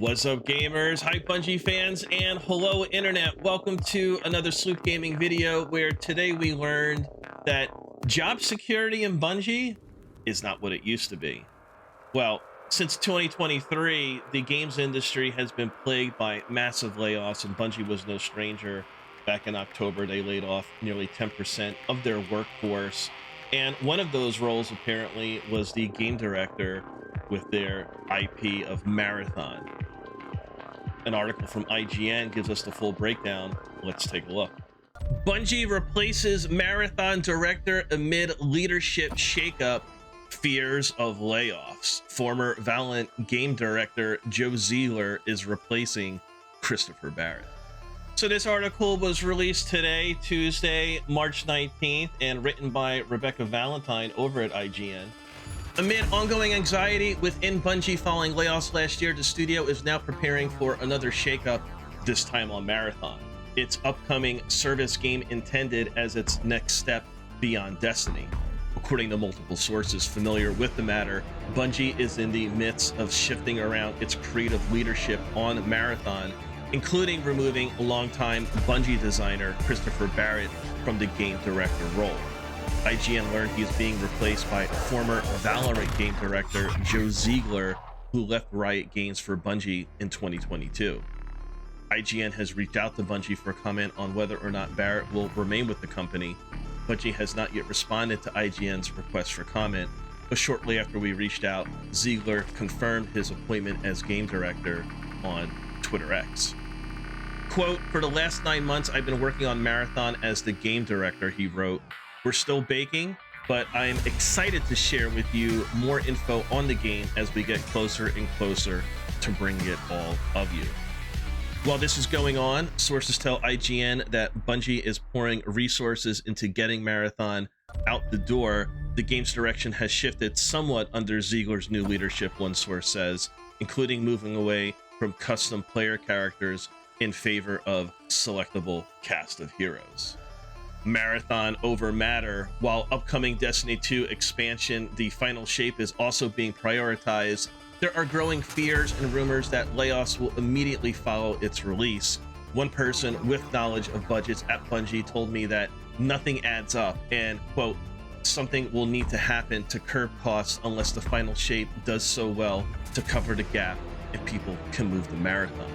What's up, gamers? Hi, Bungie fans, and hello, internet. Welcome to another Sloop Gaming video where today we learned that job security in Bungie is not what it used to be. Well, since 2023, the games industry has been plagued by massive layoffs, and Bungie was no stranger. Back in October, they laid off nearly 10% of their workforce, and one of those roles apparently was the game director with their IP of Marathon. An article from IGN gives us the full breakdown. Let's take a look. Bungie replaces Marathon director amid leadership shakeup, fears of layoffs. Former VALORANT Game Director Joe Ziegler is replacing Christopher Barret. So this article was released today, Tuesday, March 19th, and written by Rebecca Valentine over at IGN. Amid ongoing anxiety within Bungie following layoffs last year, the studio is now preparing for another shakeup, this time on Marathon, its upcoming service game intended as its next step beyond Destiny. According to multiple sources familiar with the matter, Bungie is in the midst of shifting around its creative leadership on Marathon, including removing longtime Bungie designer Christopher Barret from the game director role. IGN learned he is being replaced by former VALORANT Game Director Joe Ziegler, who left Riot Games for Bungie in 2022. IGN has reached out to Bungie for comment on whether or not Barret will remain with the company. Bungie has not yet responded to IGN's request for comment, but shortly after we reached out, Ziegler confirmed his appointment as Game Director on Twitter X. Quote, "For the last 9 months, I've been working on Marathon as the Game Director," he wrote. "We're still baking, but I'm excited to share with you more info on the game as we get closer and closer to bringing it all of you." While this is going on, sources tell IGN that Bungie is pouring resources into getting Marathon out the door. The game's direction has shifted somewhat under Ziegler's new leadership, one source says, including moving away from custom player characters in favor of selectable cast of heroes. Marathon over matter. While upcoming Destiny 2 expansion, The Final Shape, is also being prioritized, there are growing fears and rumors that layoffs will immediately follow its release. One person with knowledge of budgets at Bungie told me that nothing adds up and, quote, "something will need to happen to curb costs unless The Final Shape does so well to cover the gap and people can move to Marathon."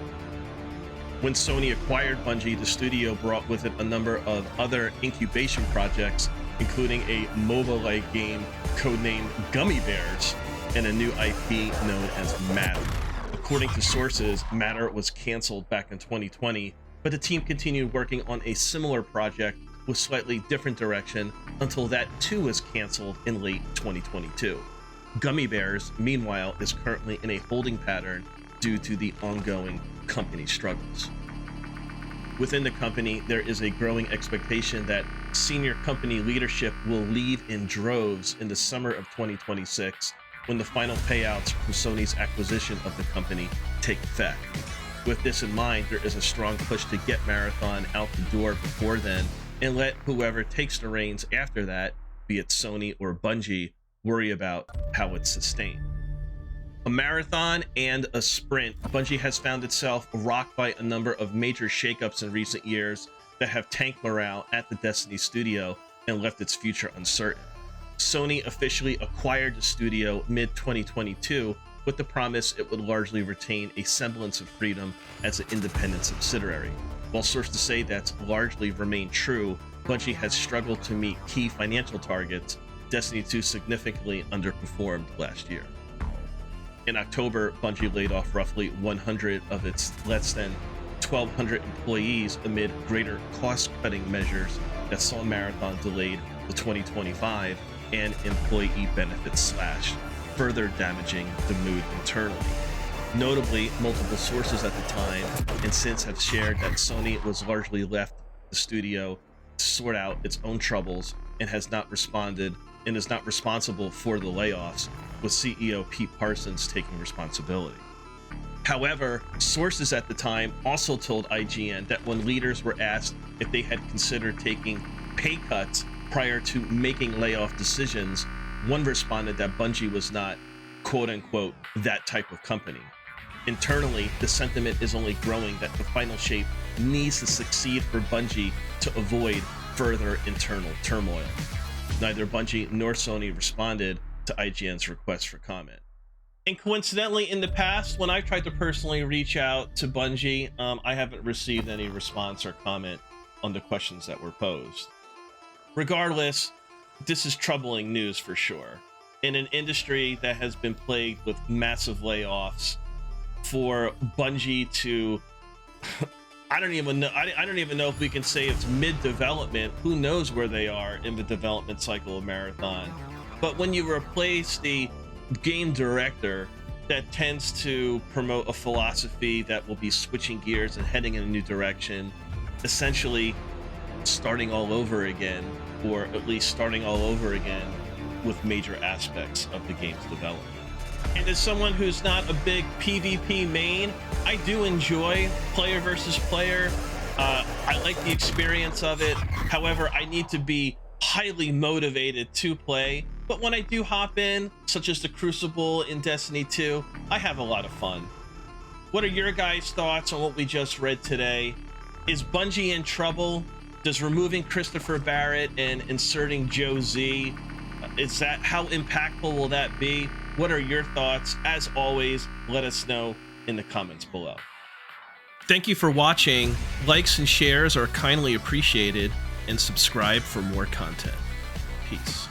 When Sony acquired Bungie, the studio brought with it a number of other incubation projects, including a MOBA-like game codenamed Gummy Bears and a new IP known as Matter. According to sources, Matter was canceled back in 2020, but the team continued working on a similar project with slightly different direction until that too was canceled in late 2022. Gummy Bears, meanwhile, is currently in a holding pattern due to the ongoing company struggles. Within the company, there is a growing expectation that senior company leadership will leave in droves in the summer of 2026 when the final payouts from Sony's acquisition of the company take effect. With this in mind, there is a strong push to get Marathon out the door before then and let whoever takes the reins after that, be it Sony or Bungie, worry about how it's sustained. A marathon and a sprint, Bungie has found itself rocked by a number of major shakeups in recent years that have tanked morale at the Destiny studio and left its future uncertain. Sony officially acquired the studio mid-2022 with the promise it would largely retain a semblance of freedom as an independent subsidiary. While sources say that's largely remained true, Bungie has struggled to meet key financial targets. Destiny 2 significantly underperformed last year. In October, Bungie laid off roughly 100 of its less than 1,200 employees amid greater cost-cutting measures that saw Marathon delayed to 2025 and employee benefits slashed, further damaging the mood internally. Notably, multiple sources at the time and since have shared that Sony was largely left the studio to sort out its own troubles and has not responded and is not responsible for the layoffs, with CEO Pete Parsons taking responsibility. However, sources at the time also told IGN that when leaders were asked if they had considered taking pay cuts prior to making layoff decisions, one responded that Bungie was not, quote unquote, that type of company. Internally, the sentiment is only growing that the final shape needs to succeed for Bungie to avoid further internal turmoil. Neither Bungie nor Sony responded to IGN's request for comment. And coincidentally, in the past, when I've tried to personally reach out to Bungie, I haven't received any response or comment on the questions that were posed. Regardless, this is troubling news for sure. In an industry that has been plagued with massive layoffs, for Bungie to I don't even know if we can say it's mid-development. Who knows where they are in the development cycle of Marathon. But when you replace the game director that tends to promote a philosophy that will be switching gears and heading in a new direction, essentially starting all over again, or at least starting all over again with major aspects of the game's development. And as someone who's not a big PvP main, I do enjoy player versus player. I like the experience of it. However, I need to be highly motivated to play. But when I do hop in, such as the Crucible in Destiny 2, I have a lot of fun. What are your guys' thoughts on what we just read today? Is Bungie in trouble? Does removing Christopher Barret and inserting Joe Z, how impactful will that be? What are your thoughts? As always, let us know in the comments below. Thank you for watching. Likes and shares are kindly appreciated, and subscribe for more content. Peace.